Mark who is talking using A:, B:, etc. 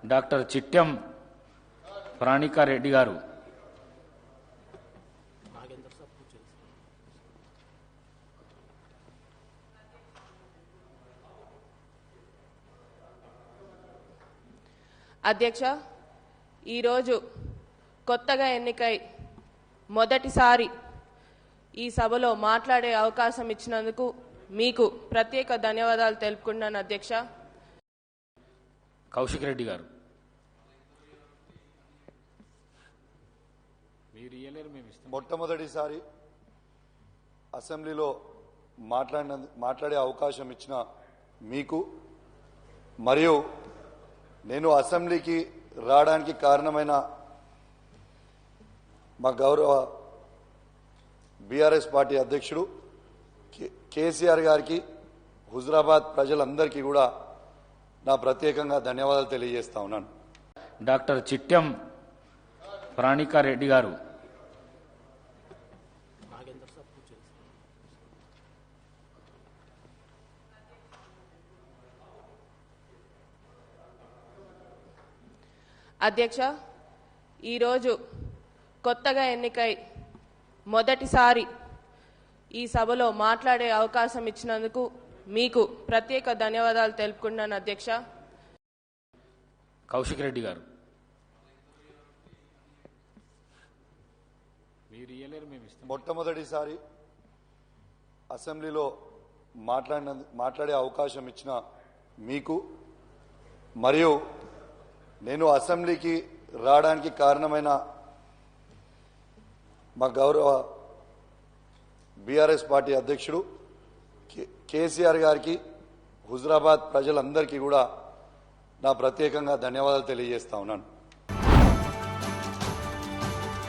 A: Doctor Chittem ప్రాణికారెడ్డి గారు.
B: అధ్యక్ష, ఈరోజు కొత్తగా ఎన్నికై మొదటిసారి ఈ సభలో మాట్లాడే అవకాశం ఇచ్చినందుకు మీకు ప్రత్యేక ధన్యవాదాలు తెలుపుకుంటున్నాను అధ్యక్ష.
A: కౌశిక్ రెడ్డి గారు.
C: మొట్టమొదటిసారి అసెంబ్లీలో మాట్లాడే అవకాశం ఇచ్చిన మీకు మరియు నేను అసెంబ్లీకి రావడానికి కారణమైన మా గౌరవ బీఆర్ఎస్ పార్టీ అధ్యక్షుడు కేసీఆర్ గారికి, హుజరాబాద్ ప్రజలందరికీ కూడా నా ప్రత్యేకంగా ధన్యవాదాలు తెలియజేస్తా ఉన్నాను.
A: డాక్టర్ చిట్టెం ప్రాణికారెడ్డి గారు.
B: అధ్యక్ష, ఈరోజు కొత్తగా ఎన్నికై మొదటిసారి ఈ సభలో మాట్లాడే అవకాశం ఇచ్చినందుకు మీకు ప్రత్యేక ధన్యవాదాలు తెలుపుకుంటున్నాను అధ్యక్ష.
A: కౌశిక్ రెడ్డి గారు.
C: మొట్టమొదటిసారి అసెంబ్లీలో మాట్లాడే అవకాశం ఇచ్చిన మీకు మరియు నేను అసెంబ్లీకి రావడానికి కారణమైన మా గౌరవ బీఆర్ఎస్ పార్టీ అధ్యక్షుడు కేసీఆర్ గారికి, హుజరాబాద్ ప్రజలందరికీ కూడా నా ప్రత్యేకంగా ధన్యవాదాలు తెలియజేస్తా ఉన్నాను.